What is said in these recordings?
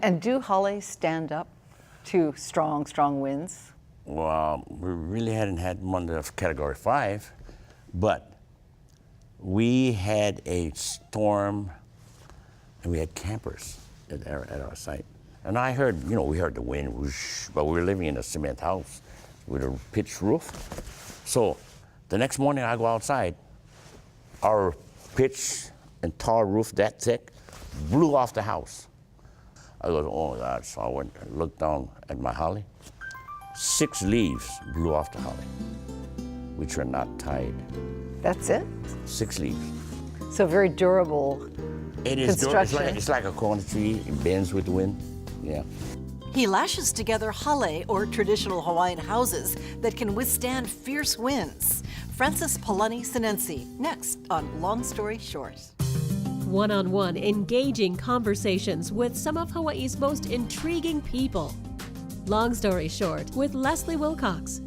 And do hales stand up to strong, strong winds? Well, we really hadn't had one of Category 5, but we had a storm and we had campers at our site. And I heard, we heard the wind whoosh, but we were living in a cement house with a pitched roof. So the next morning I go outside, our pitch and tar roof that thick blew off the house. I go, oh my God, so I went and looked down at my holly. 6 leaves blew off the holly, which are not tied. That's it? 6 leaves. So very durable. It is durable. It's like a corner tree. It bends with the wind. Yeah. He lashes together hale, or traditional Hawaiian houses, that can withstand fierce winds. Francis Palani Sinenci, next on Long Story Short. One-on-one, engaging conversations with some of Hawaii's most intriguing people. Long Story Short with Leslie Wilcox.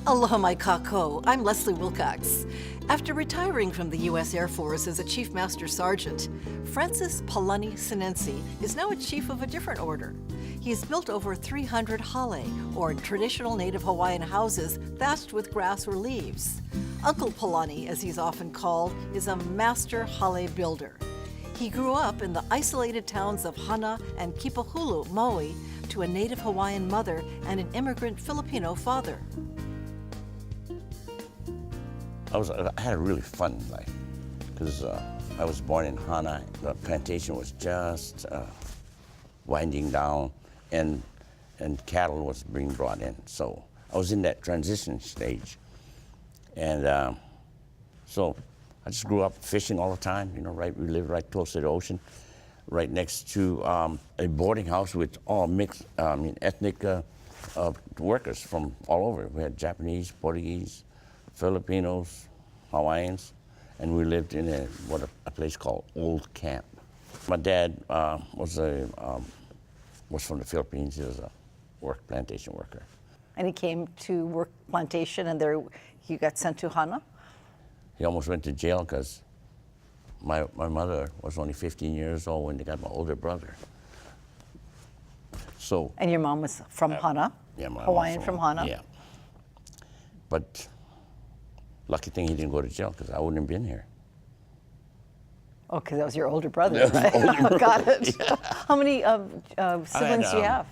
Aloha mai kako, I'm Leslie Wilcox. After retiring from the U.S. Air Force as a Chief Master Sergeant, Francis Palani Sinenci is now a chief of a different order. He's built over 300 hale, or traditional Native Hawaiian houses thatched with grass or leaves. Uncle Palani, as he's often called, is a master hale builder. He grew up in the isolated towns of Hāna and Kipahulu, Maui, to a Native Hawaiian mother and an immigrant Filipino father. I had a really fun life because I was born in Hāna. The plantation was just winding down, and cattle was being brought in. So I was in that transition stage, and so I just grew up fishing all the time. We lived right close to the ocean, right next to a boarding house with all mixed, ethnic workers from all over. We had Japanese, Portuguese, Filipinos, Hawaiians, and we lived in a place called Old Camp. My dad was from the Philippines. He was a plantation worker. And he came to work plantation, and there he got sent to Hāna? He almost went to jail because my mother was only 15 years old when they got my older brother. So. And your mom was from Hāna? Yeah, my Hawaiian from Hāna? Yeah. But lucky thing he didn't go to jail because I wouldn't have been here. Oh, because that was your older brother, right? Got it. Yeah. How many siblings do you have?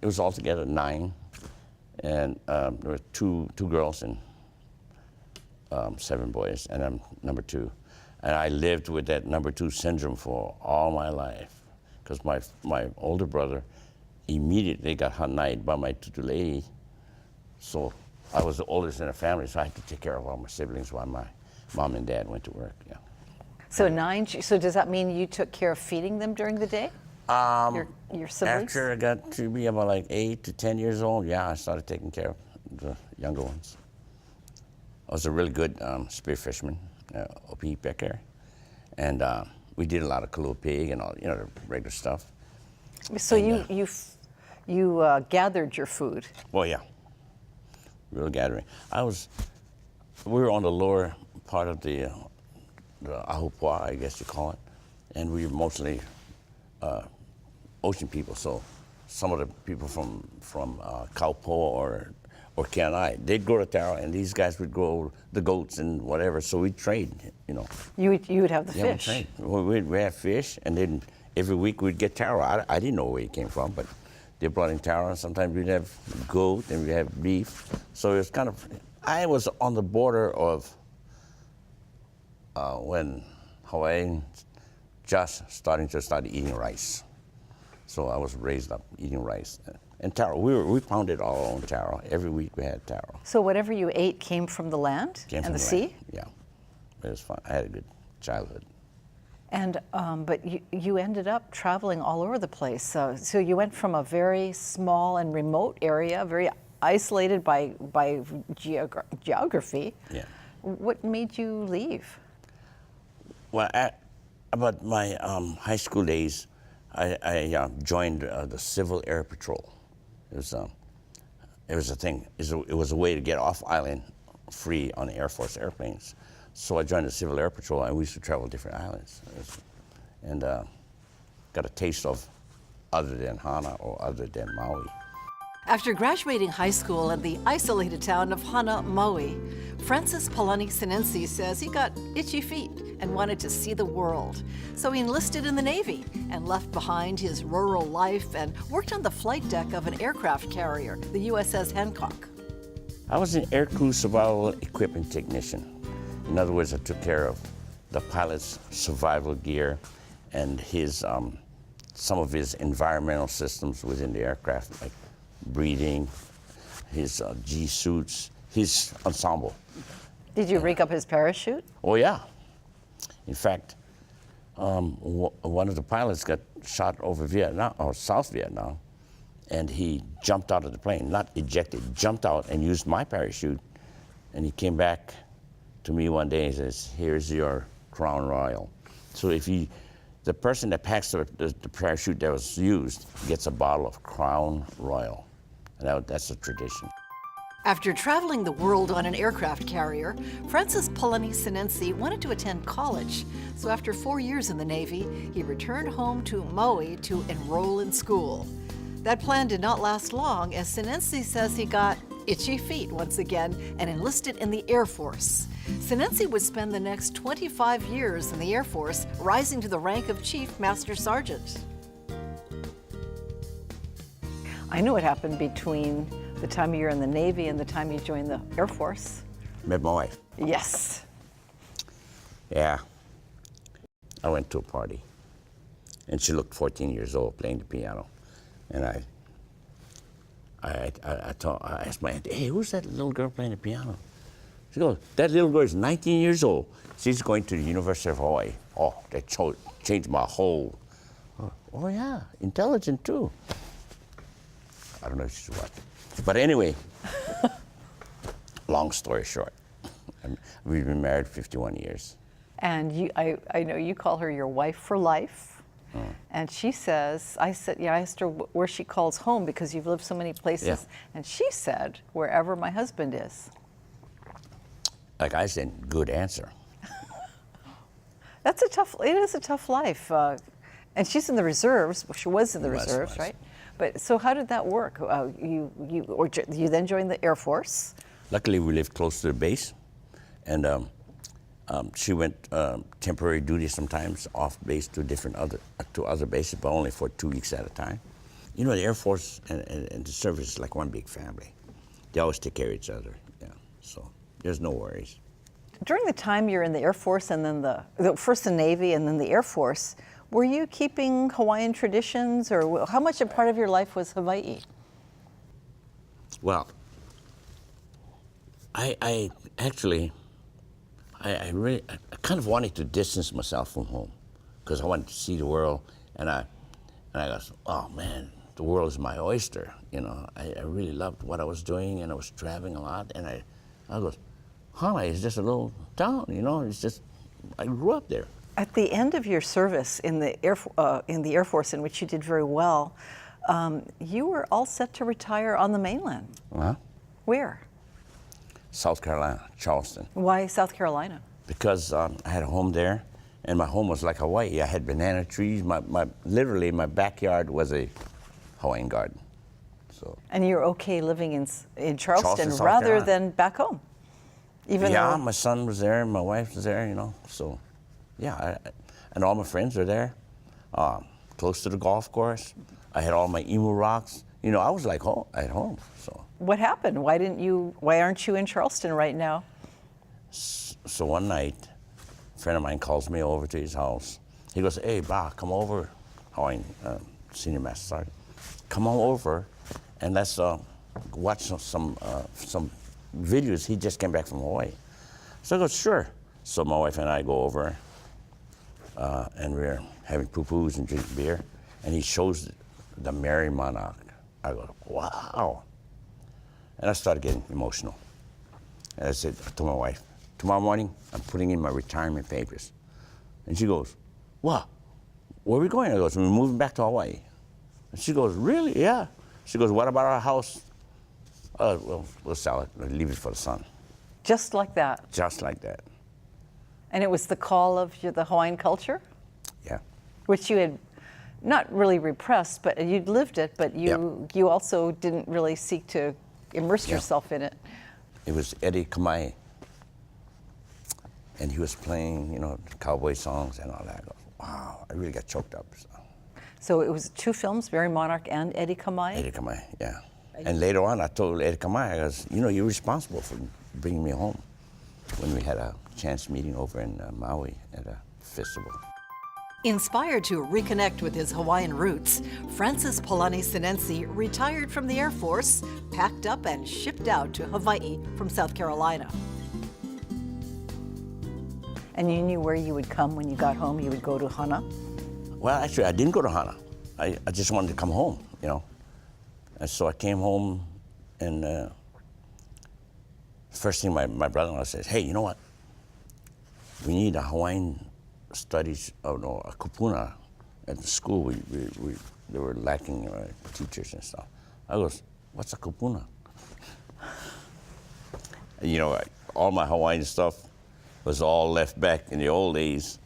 It was altogether 9, and there were two girls and 7 boys, and I'm number 2. And I lived with that number 2 syndrome for all my life because my older brother immediately got hanai by my tutu lady. So I was the oldest in the family, so I had to take care of all my siblings while my mom and dad went to work. Yeah. So 9. So does that mean you took care of feeding them during the day? Your siblings? After I got to be about like 8 to 10 years old, yeah, I started taking care of the younger ones. I was a really good spear fisherman, OP pecker, and we did a lot of kalua pig and all, the regular stuff. So and, you gathered your food. Well, yeah. Real gathering. We were on the lower part of the ahupua, I guess you call it, and we were mostly ocean people. So some of the people from Kaupo or Keanai, they'd grow the taro, and these guys would grow the goats and whatever. So we'd trade, You would have the fish. Yeah, we'd have fish, and then every week we'd get taro. I didn't know where it came from, but they brought in taro. Sometimes we'd have goat and we'd have beef. So it was kind of, I was on the border of when Hawaii just started eating rice. So I was raised up eating rice. And taro, we pounded our own taro. Every week we had taro. So whatever you ate came from the land and the sea? Yeah, it was fun. I had a good childhood. And but you ended up traveling all over the place. So you went from a very small and remote area, very isolated by geography. Yeah. What made you leave? Well, about my high school days, I joined the Civil Air Patrol. It was a thing. It was a way to get off island free on the Air Force airplanes. So I joined the Civil Air Patrol, and we used to travel different islands. and got a taste of other than Hāna or other than Maui. After graduating high school in the isolated town of Hāna, Maui, Francis Palani Sinenci says he got itchy feet and wanted to see the world. So he enlisted in the Navy and left behind his rural life and worked on the flight deck of an aircraft carrier, the USS Hancock. I was an aircrew survival equipment technician. In other words, I took care of the pilot's survival gear and his some of his environmental systems within the aircraft, like breathing, his G suits, his ensemble. Did you rig up his parachute? Oh yeah. In fact, one of the pilots got shot over Vietnam, or South Vietnam, and he jumped out of the plane, not ejected, jumped out and used my parachute. And he came back to me one day and says, "Here's your Crown Royal." So if the person that packs the parachute that was used gets a bottle of Crown Royal. And that's a tradition. After traveling the world on an aircraft carrier, Francis Palani Sinenci wanted to attend college. So after 4 years in the Navy, he returned home to Maui to enroll in school. That plan did not last long, as Sinenci says he got itchy feet once again and enlisted in the Air Force. Sinenci would spend the next 25 years in the Air Force, rising to the rank of Chief Master Sergeant. I know what happened between the time you were in the Navy and the time you joined the Air Force. Met my wife. Yes. Yeah. I went to a party, and she looked 14 years old playing the piano. And I asked my aunt, "Hey, who's that little girl playing the piano?" She goes, "That little girl is 19 years old. She's going to the University of Hawaii." Oh, that changed my whole, oh yeah, intelligent too. I don't know if she's what. But anyway, long story short, we've been married 51 years. And I know you call her your wife for life. And she says, I asked her where she calls home because you've lived so many places. Yeah. And she said, wherever my husband is. Like I said, good answer. It is a tough life. And she's in the reserves. Well, she was in the reserves, right? But so how did that work? You then joined the Air Force. Luckily, we lived close to the base. And she went temporary duty sometimes off base to other bases, but only for 2 weeks at a time. You know, the Air Force and the service is like one big family. They always take care of each other. Yeah, so there's no worries. During the time you're in the Air Force and then first the Navy and then the Air Force, were you keeping Hawaiian traditions, or how much a part of your life was Hawaii? Well, I actually really kind of wanted to distance myself from home because I wanted to see the world, and I go, oh man, the world is my oyster. You know, I really loved what I was doing, and I was traveling a lot, and I go, Hāna is just a little town. You know, it's just I grew up there. At the end of your service in the Air Force, in which you did very well, you were all set to retire on the mainland. Uh-huh. Where? South Carolina, Charleston. Why South Carolina? Because I had a home there, and my home was like Hawaii. I had banana trees. Literally, my backyard was a Hawaiian garden. So. And you're okay living in Charleston South rather Carolina. than back home? Yeah, my son was there, my wife was there, you know. So, yeah, and all my friends are there. Close to the golf course. I had all my emu rocks. You know, I was like at home. So. What happened? Why aren't you in Charleston right now? So one night, a friend of mine calls me over to his house. He goes, "Hey, Ba, come over, Hawaiian Senior Master Sergeant. Come on over, and let's watch some videos." He just came back from Hawaii. So I go, "Sure." So my wife and I go over, and we're having poo-poos and drinking beer, and he shows the Merry Monarch. I go, "Wow." And I started getting emotional. And I said to my wife, "Tomorrow morning, I'm putting in my retirement papers." And she goes, "What? Where are we going?" I go, "We're moving back to Hawaii." And she goes, "Really?" "Yeah." She goes, "What about our house?" "Well, we'll sell it and leave it for the son." Just like that? Just like that. And it was the call of the Hawaiian culture? Yeah. which you had not really repressed, but you'd lived it, but you also didn't really seek to immerse yourself in it. It was Eddie Kamai, and he was playing, you know, cowboy songs and all that. I go, wow, I really got choked up. So it was 2 films, Very Monarch and Eddie Kamai? Eddie Kamai, yeah. And later on, I told Eddie Kamai, I was, you know, you're responsible for bringing me home when we had a chance meeting over in Maui at a festival. Inspired to reconnect with his Hawaiian roots, Francis Palani Sinenci retired from the Air Force, packed up and shipped out to Hawaii from South Carolina. And you knew where you would come when you got home? You would go to Hāna? Well, actually, I didn't go to Hāna. I just wanted to come home, you know. And so I came home, and first thing my brother-in-law says, hey, you know what? We need a Hawaiian studies, a kupuna at the school. They were lacking teachers and stuff. I goes, what's a kupuna? And, you know, all my Hawaiian stuff was all left back in the old days.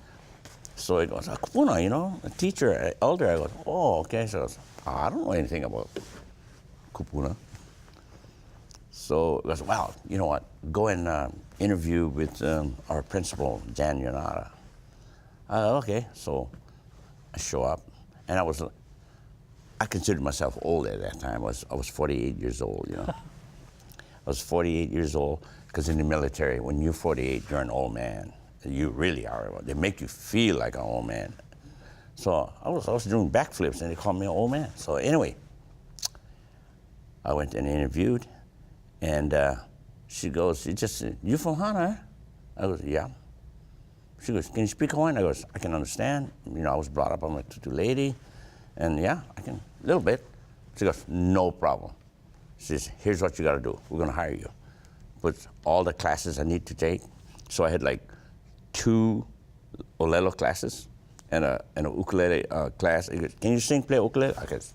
So he goes, a kupuna, you know, a teacher, elder. I go, oh, okay. So I goes, I don't know anything about kupuna. So he goes, well, you know what? Go and interview with our principal, Jan Yonada. Okay, so I show up, and I considered myself old at that time. I was 48 years old, you know. I was 48 years old, because in the military, when you're 48, you're an old man. You really are. They make you feel like an old man. So I was doing backflips, and they called me an old man. So anyway, I went and interviewed, and she goes, you from Hāna? I goes, yeah. She goes, can you speak Hawaiian? I goes, I can understand. You know, I was brought up, I'm a tutu lady, and yeah, I can, a little bit. She goes, no problem. She says, here's what you gotta do. We're gonna hire you. Put all the classes I need to take. So I had like 2 olelo classes and an ukulele class. He goes, can you sing, play ukulele? I guess,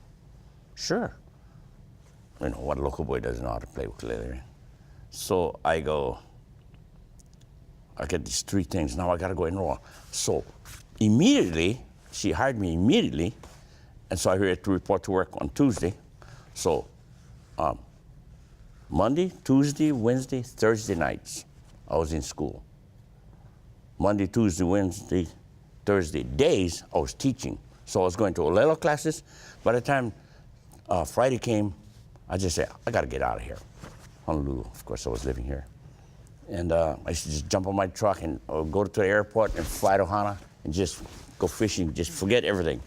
sure. You know, what local boy doesn't know how to play ukulele? So I go, I get these 3 things, now I gotta go enroll. So immediately, she hired me immediately, and so I had to report to work on Tuesday. So Monday, Tuesday, Wednesday, Thursday nights, I was in school. Monday, Tuesday, Wednesday, Thursday days, I was teaching. So I was going to olelo classes. By the time Friday came, I just said, I gotta get out of here. Honolulu, of course, I was living here. And I used to just jump on my truck and go to the airport and fly to Hāna and just go fishing, just forget everything.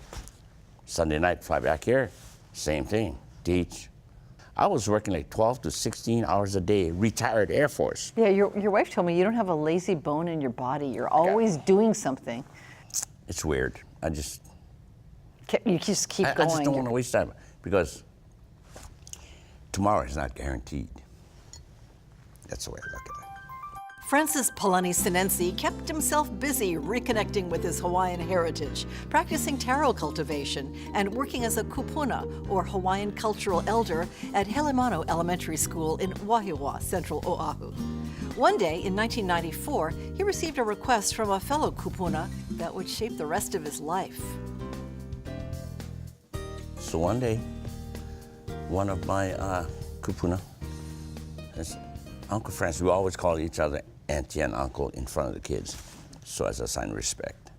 Sunday night, fly back here, same thing, teach. I was working like 12 to 16 hours a day, retired Air Force. Yeah, your wife told me you don't have a lazy bone in your body. You're always doing something. It's weird. You just keep going. I just don't want to waste time, because tomorrow is not guaranteed. That's the way I look at it. Francis Palani Sinenci kept himself busy reconnecting with his Hawaiian heritage, practicing taro cultivation, and working as a kupuna, or Hawaiian cultural elder, at Helemano Elementary School in Wahiawa, Central Oahu. One day in 1994, he received a request from a fellow kupuna that would shape the rest of his life. So one day, one of my kupuna, Uncle Francis, we always call each other auntie and uncle in front of the kids, so as a sign of respect.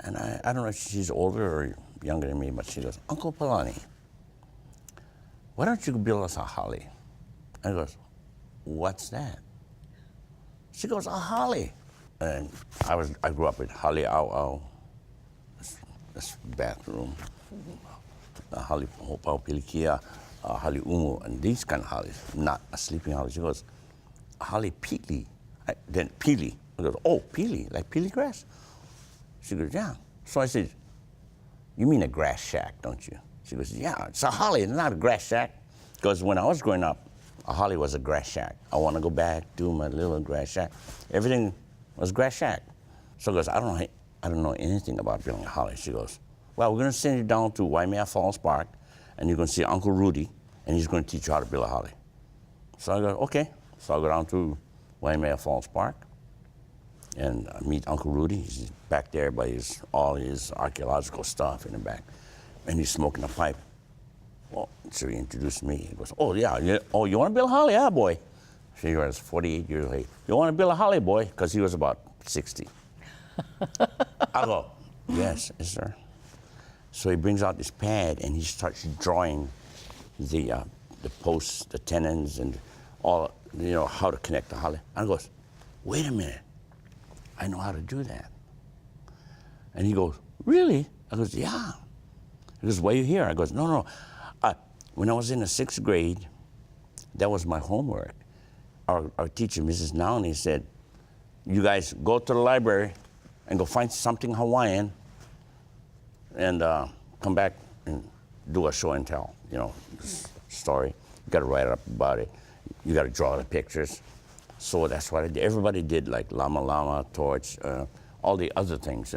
And I don't know if she's older or younger than me, but she goes, Uncle Palani, why don't you build us a holly? I goes, what's that? She goes, a holly. And I grew up with holly au, this bathroom, holly hopau pilikia, holly umu, and these kind of hollies, not a sleeping holly. She goes, holly pili, then pili. I go, oh, pili, like pili grass? She goes, yeah. So I said, you mean a grass shack, don't you? She goes, yeah, it's a holly, it's not a grass shack. Because when I was growing up, a holly was a grass shack. I want to go back, do my little grass shack. Everything was grass shack. So I goes, I don't know anything about building a holly. She goes, well, we're going to send you down to Waimea Falls Park, and you're going to see Uncle Rudy, and he's going to teach you how to build a holly. So I go, okay. So I go down to Waimea Falls Park, and I meet Uncle Rudy. He's back there by all his archaeological stuff in the back, and he's smoking a pipe. Well, so he introduced me. He goes, "Oh yeah, oh you want to build a holly? Yeah, boy." So he was 48 years old. "You want to build a holly, boy?" Because he was about 60. I go, yes, sir. So he brings out this pad and he starts drawing the posts, the tenons, and all, how to connect the holly. I goes, "Wait a minute, I know how to do that." And he goes, "Really?" I goes, "Yeah." He goes, "Why are you here?" I goes, No. When I was in the 6th grade, that was my homework. Our teacher, Mrs. Nowney, said, "You guys go to the library and go find something Hawaiian and come back and do a show and tell, story. You got to write up about it. You got to draw the pictures." So that's what I did. Everybody did like llama llama, torch, all the other things,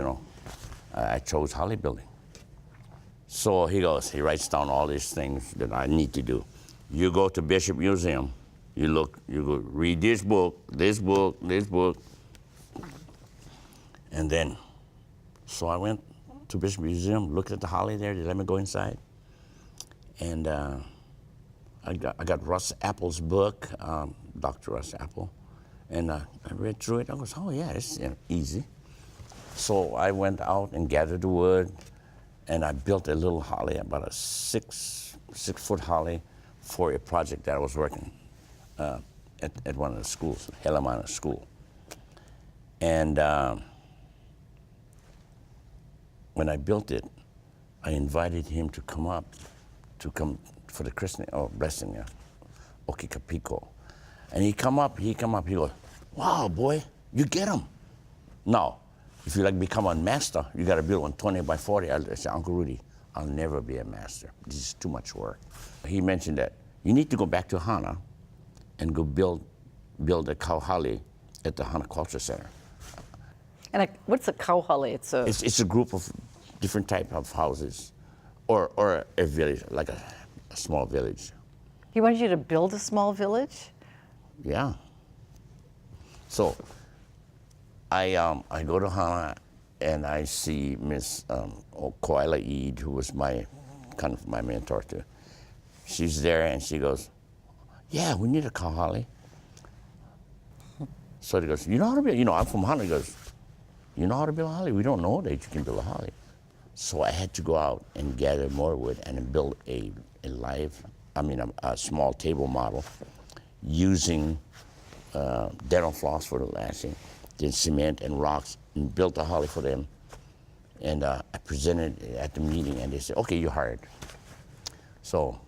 I chose holly building. So he writes down all these things that I need to do. You go to Bishop Museum, you go read this book, this book, this book. And then, so I went to Bishop Museum, looked at the holly there, they let me go inside. And I got Russ Apple's book, Dr. Russ Apple, and I read through it. I goes, "Oh yeah, it's easy." So I went out and gathered the wood, and I built a little holly, about a 6-foot holly, for a project that I was working at one of the schools, Helamana School. And when I built it, I invited him to come for the christening or blessing, Okikapiko. And he come up, he goes, "Wow, boy, you get him. Now, if you become a master, you got to build one 20 by 40. I said, "Uncle Rudy, I'll never be a master. This is too much work." He mentioned that you need to go back to Hāna and go build a kauhali at the Hāna Culture Center. And what's a kauhali? It's a group of different type of houses, or a village, like a small village. He wanted you to build a small village? Yeah. So I go to Hāna and I see Miss Koila Eid, who was my mentor too. She's there and she goes, "Yeah, we need a kauhali." So he goes, "You know how to build?" I'm from Hāna. He goes, "You know how to build a holly? We don't know that you can build a holly." So I had to go out and gather more wood and build a small table model using dental floss for the lashing, then cement and rocks, and built a holly for them. And I presented it at the meeting, and they said, "Okay, you're hired." So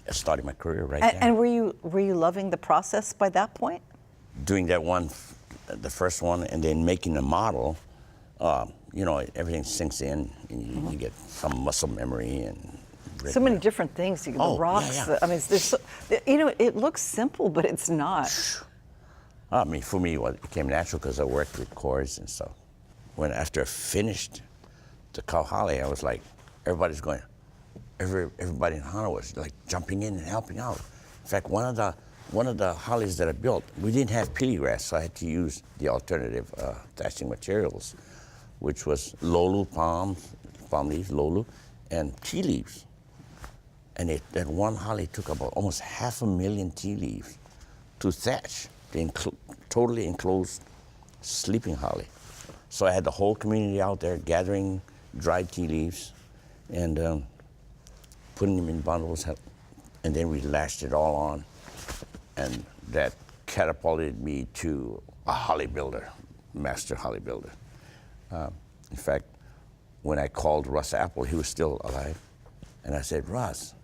I started my career right there. And were you loving the process by that point? Doing that one, the first one, and then making the model, everything sinks in, and you get some muscle memory and. So many different things. The rocks. Yeah. I mean, it looks simple, but it's not. For me, it became natural because I worked with chords and stuff. After I finished the kauhali, I was like, everybody in Hāna was like jumping in and helping out. In fact, one of the hollies that I built, we didn't have pili grass, so I had to use the alternative thatching materials, which was lolu palm leaves, lolu, and tea leaves. And that one holly took about almost 500,000 tea leaves to thatch the totally enclosed sleeping holly. So I had the whole community out there gathering dried tea leaves and putting them in bundles, and then we lashed it all on, and that catapulted me to a holly builder, master holly builder. In fact, when I called Russ Apple, he was still alive, and I said, "Russ,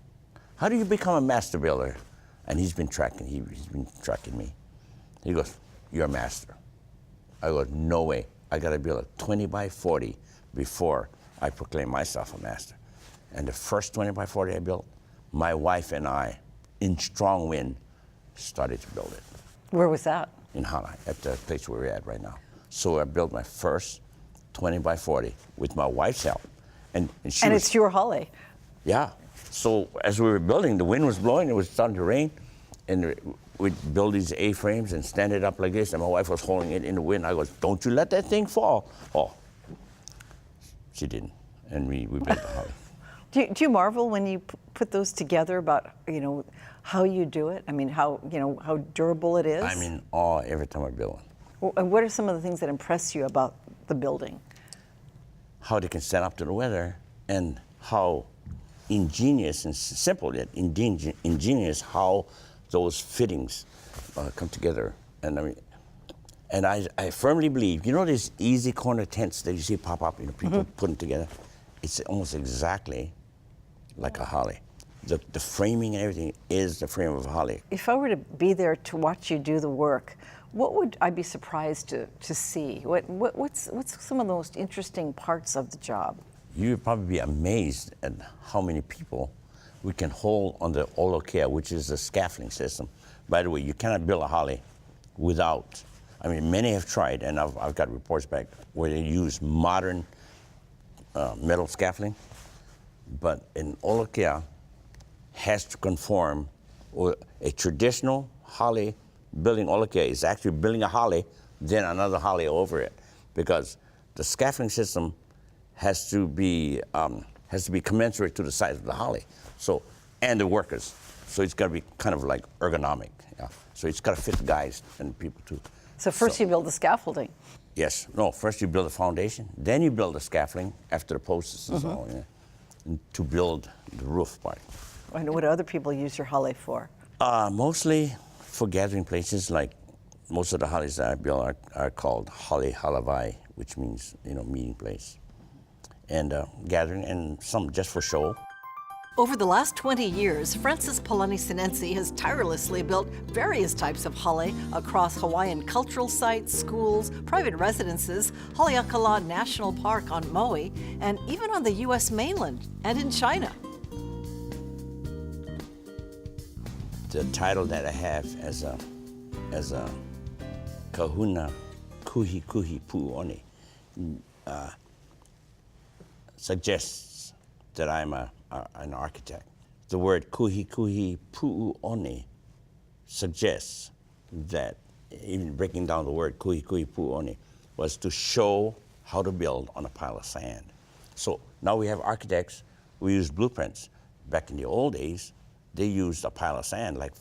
how do you become a master builder?" And he's been tracking me. He goes, "You're a master." I go, "No way. I got to build a 20 by 40 before I proclaim myself a master." And the first 20 by 40 I built, my wife and I, in strong wind, started to build it. Where was that? In Hāna, at the place where we're at right now. So I built my first 20 by 40 with my wife's help. And it's your holly. Yeah. So as we were building, the wind was blowing, it was starting to rain, and we'd build these A-frames and stand it up like this, and my wife was holding it in the wind. I goes, don't you let that thing fall. Oh, she didn't, and we built the holly. Do you marvel when you put those together about, how you do it? I mean, how durable it is? I'm in awe every time I build one. And what are some of the things that impress you about the building? How they can stand up to the weather, and how ingenious and simple yet ingenious how those fittings come together. And I mean, and I firmly believe, these easy corner tents that you see pop up, people putting together, it's almost exactly like a holly. The framing and everything is the frame of a holly. If I were to be there to watch you do the work, what would I be surprised to see? What's some of the most interesting parts of the job? You'd probably be amazed at how many people we can hold on the olokea, which is the scaffolding system. By the way, you cannot build a holly without, many have tried, and I've got reports back where they use modern metal scaffolding, but an olokea has to conform with a traditional holly building. Olokea is actually building a holly, then another holly over it, because the scaffolding system has to be commensurate to the size of the holly. So, and the workers. So it's got to be kind of like ergonomic. Yeah. So it's got to fit the guys and people too. So first you build the scaffolding. Yes. No. First you build the foundation, then you build the scaffolding after the posts and so on, and to build the roof part. And what do other people use your holly for? Mostly for gathering places. Like most of the hollies that I build are called holly halavai, which means meeting place, and gathering, and some just for show. Over the last 20 years, Francis Palani Sinenci has tirelessly built various types of holly across Hawaiian cultural sites, schools, private residences, Haleakala National Park on Maui, and even on the U.S. mainland and in China. The title that I have as a kahuna kuhi kuhi pu'oni suggests that I'm an architect. The word kuhi kuhi pu'oni suggests that, even breaking down the word kuhi kuhi pu'oni, was to show how to build on a pile of sand. So now we have architects who use blueprints. Back in the old days, they used a pile of sand. Like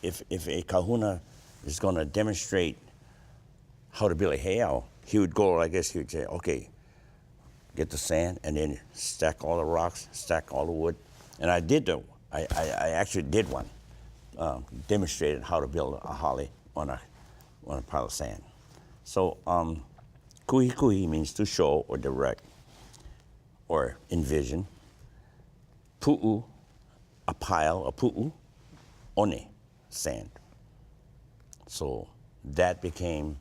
if a kahuna is going to demonstrate how to build a heiau, he would go like this. He would say, okay, get the sand, and then stack all the rocks, stack all the wood. And I actually did one, demonstrated how to build a holly on a pile of sand. So kuhi kuhi means to show or direct or envision. Pu'u, a pile, a pu'u, one, sand. So that became,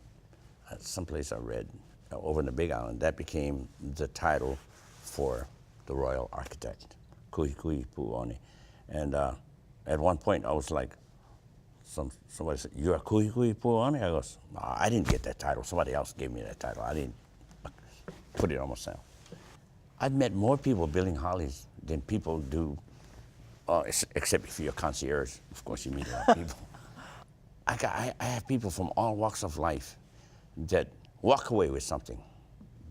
someplace I read, over in the Big Island, that became the title for the royal architect, kuhi kuhi pu'oni. And at one point I was like, somebody said, "You're a kuhi kuhi pu'oni?" I goes, "No, I didn't get that title. Somebody else gave me that title. I didn't put it on myself." I've met more people building hollies than people do, except if you're a concierge. Of course, you meet a lot of people. I have people from all walks of life that walk away with something.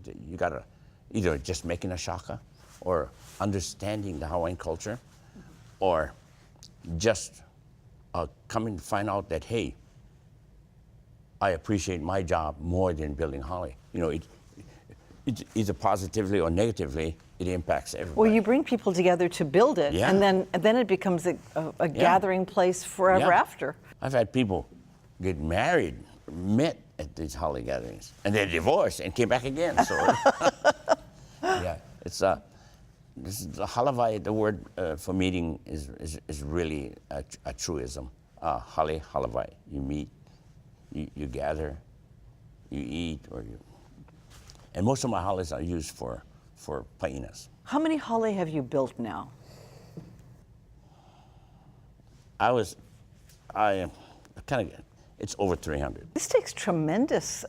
You gotta either just making a shaka, or understanding the Hawaiian culture, or just coming to find out that, hey, I appreciate my job more than building holly. It either positively or negatively, it impacts everybody. Well, you bring people together to build it, Yeah. and then it becomes a gathering place forever Yeah. after. I've had people get married, met at these holly gatherings, and they divorced and came back again. So, yeah, it's this is the halavai. The word for meeting is really a truism. Hale halavai. You meet, you gather, you eat, or you. And most of my hollies are used for painas. How many holly have you built now? It's over 300. This takes tremendous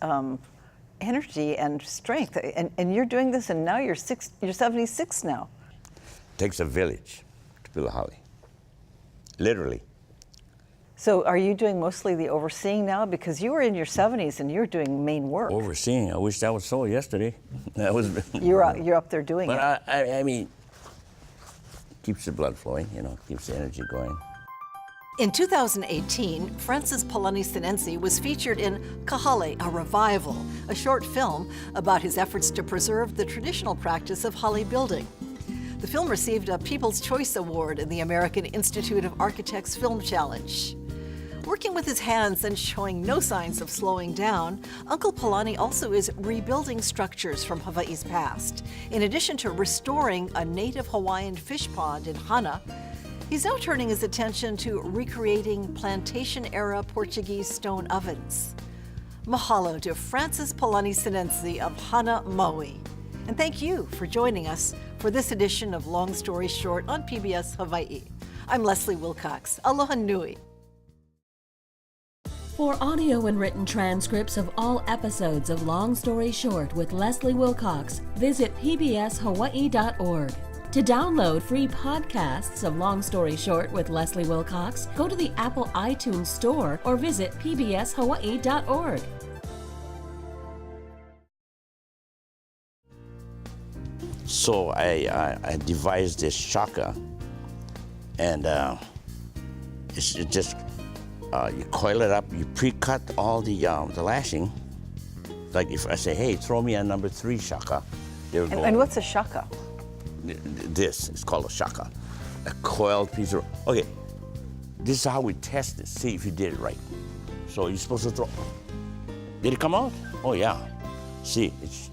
energy and strength, and you're doing this, and now you're 76 now. It takes a village to build a holly, literally. So are you doing mostly the overseeing now? Because you were in your 70s and you're doing main work. Overseeing, I wish that was so yesterday. That was. You're up there doing it. But I mean, keeps the blood flowing, you know, keeps the energy going. In 2018, Francis Palani Sinenci was featured in Kahale, a Revival, a short film about his efforts to preserve the traditional practice of hale building. The film received a People's Choice Award in the American Institute of Architects Film Challenge. Working with his hands and showing no signs of slowing down, Uncle Palani also is rebuilding structures from Hawaii's past. In addition to restoring a native Hawaiian fish pond in Hāna, he's now turning his attention to recreating plantation-era Portuguese stone ovens. Mahalo to Francis Palani Sinenci of Hāna, Maui. And thank you for joining us for this edition of Long Story Short on PBS Hawaii. I'm Leslie Wilcox. Aloha nui. For audio and written transcripts of all episodes of Long Story Short with Leslie Wilcox, visit pbshawaii.org. To download free podcasts of Long Story Short with Leslie Wilcox, go to the Apple iTunes Store or visit pbshawaii.org. So I devised this shaka, and it's just you coil it up, you pre-cut all the lashing. Like if I say, hey, throw me a number 3 shaka, they'll go. And what's a shaka? This is called a shaka, a coiled piece of. Okay, this is how we test it. See if you did it right. So you're supposed to throw. Did it come out? Oh yeah. See, it's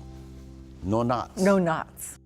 no knots. No knots.